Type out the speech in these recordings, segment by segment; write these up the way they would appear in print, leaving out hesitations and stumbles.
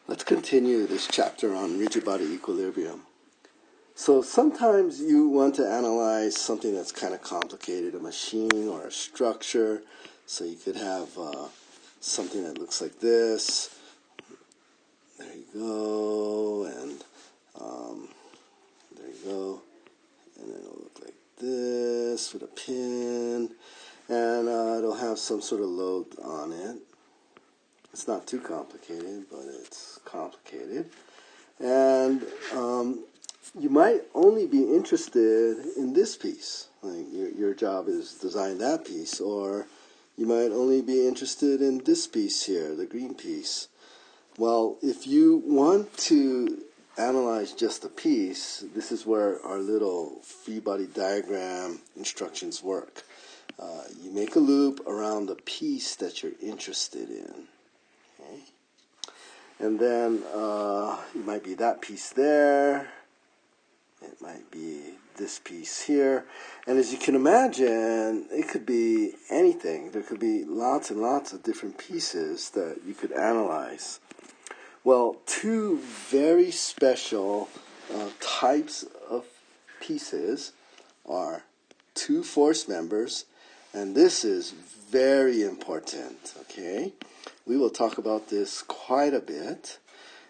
Let's continue this chapter on rigid body equilibrium. So sometimes you want to analyze something that's kind of complicated, a machine or a structure. So you could have something that looks like this. There you go, and there you go. And then it'll look like this with a pin, and it'll have some sort of load on it. It's not too complicated, but it's complicated. And you might only be interested in this piece. Like your job is design that piece, or you might only be interested in this piece here, the green piece. Well, if you want to analyze just a piece, this is where our little free body diagram instructions work. You make a loop around the piece that you're interested in. Okay? And then it might be that piece there. It might be this piece here. And as you can imagine, it could be anything. There could be lots and lots of different pieces that you could analyze. Well, two very special types of pieces are two force members, and this is very important, okay? We will talk about this quite a bit.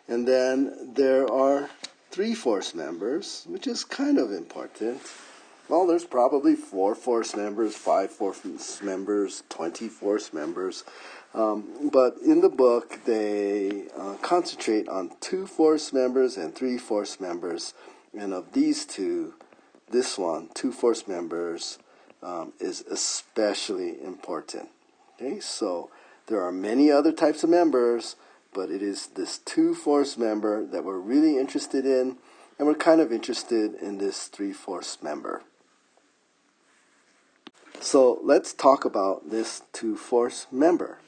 And then there are three force members, which is kind of important. Well, there's probably 4 force members, 5 force members, 20 force members. But in the book, they concentrate on 2 force members and 3 force members. And of these two, this one, 2 force members, is especially important. Okay, so there are many other types of members, but it is this 2 force member that we're really interested in, and we're kind of interested in this 3 force member. So let's talk about this 2 force member.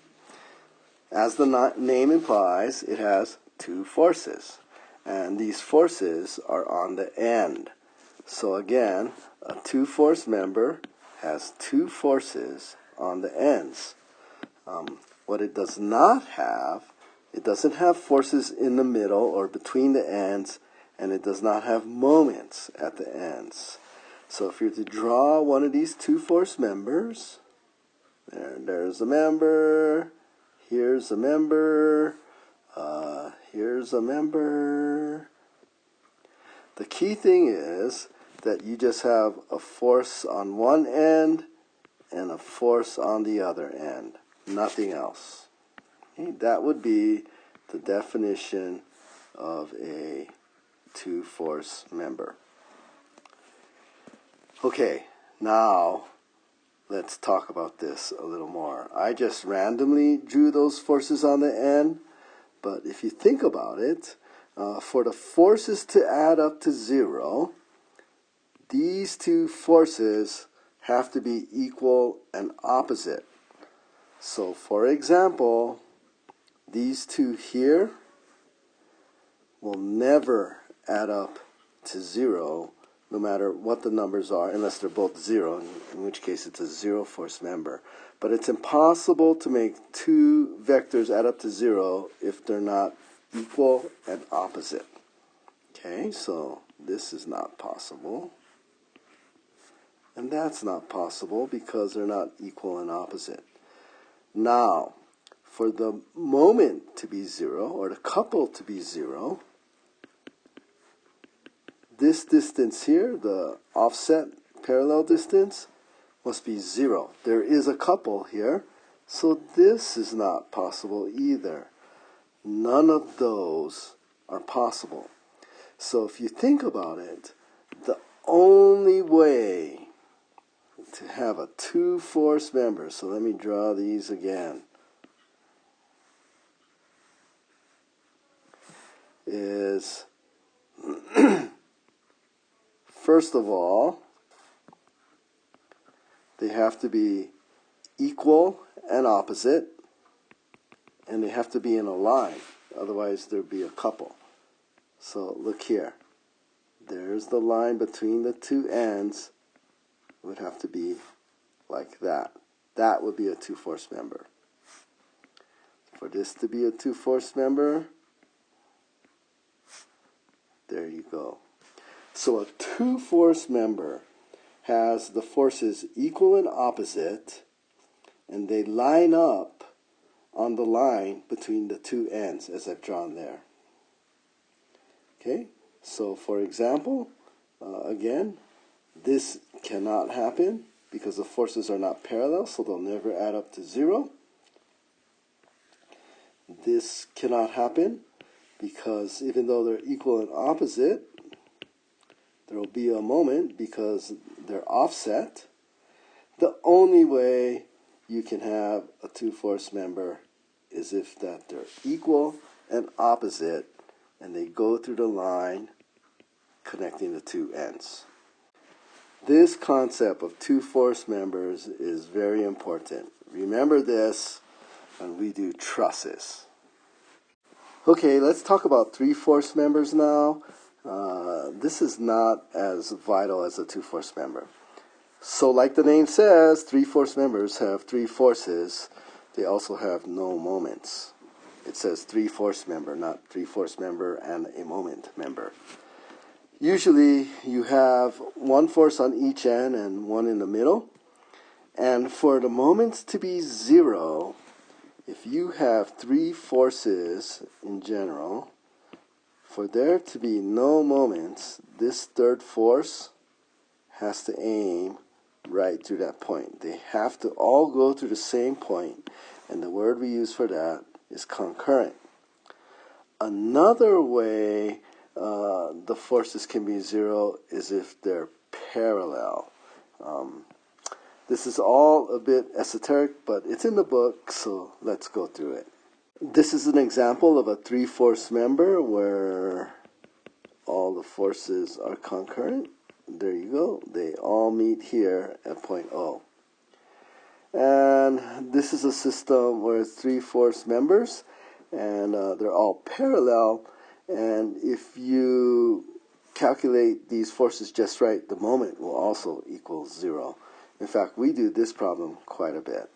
As the name implies, it has 2 forces, and these forces are on the end. So again, a 2 force member has 2 forces on the ends. What it does not have, it doesn't have forces in the middle or between the ends, and it does not have moments at the ends. So if you're to draw one of these 2 force members, there's a member, here's a member, here's a member. The key thing is that you just have a force on one end and a force on the other end. Nothing else. Okay, that would be the definition of a 2 force member. Okay, now let's talk about this a little more. I just randomly drew those forces on the end, but if you think about it, for the forces to add up to 0, these 2 forces have to be equal and opposite. So, for example, these 2 here will never add up to 0, no matter what the numbers are, unless they're both 0, in which case it's a 0 force member. But it's impossible to make 2 vectors add up to 0 if they're not equal and opposite. Okay, so this is not possible. And that's not possible because they're not equal and opposite. Now, for the moment to be 0, or the couple to be 0, this distance here, the offset parallel distance, must be 0. There is a couple here, so this is not possible either. None of those are possible. So if you think about it, the only way to have a 2 force member, so let me draw these again, is first of all, they have to be equal and opposite, and they have to be in a line, otherwise there'd be a couple. So look here, there's the line between the 2 ends. It would have to be like that. That would be a 2 force member. For this to be a 2 force member, go. So a two-force member has the forces equal and opposite, and they line up on the line between the two ends as I've drawn there. Okay, so for example, again, this cannot happen because the forces are not parallel, so they'll never add up to 0. This cannot happen because even though they're equal and opposite, there will be a moment because they're offset. The only way you can have a two-force member is if that they're equal and opposite and they go through the line connecting the two ends. This concept of two-force members is very important. Remember this when we do trusses. Okay, let's talk about three-force members now. This is not as vital as a two-force member. So like the name says, three-force members have three forces. They also have no moments. It says three-force member, not three-force member and a moment member. Usually you have one force on each end and one in the middle. And for the moments to be 0, if you have three forces in general, for there to be no moments, this third force has to aim right through that point. They have to all go through the same point, and the word we use for that is concurrent. Another way the forces can be 0 is if they're parallel. This is all a bit esoteric, but it's in the book, so let's go through it. This is an example of a three-force member where all the forces are concurrent. There you go. They all meet here at point O. And this is a system where it's three-force members, and they're all parallel. And if you calculate these forces just right, the moment will also equal 0. In fact, we do this problem quite a bit.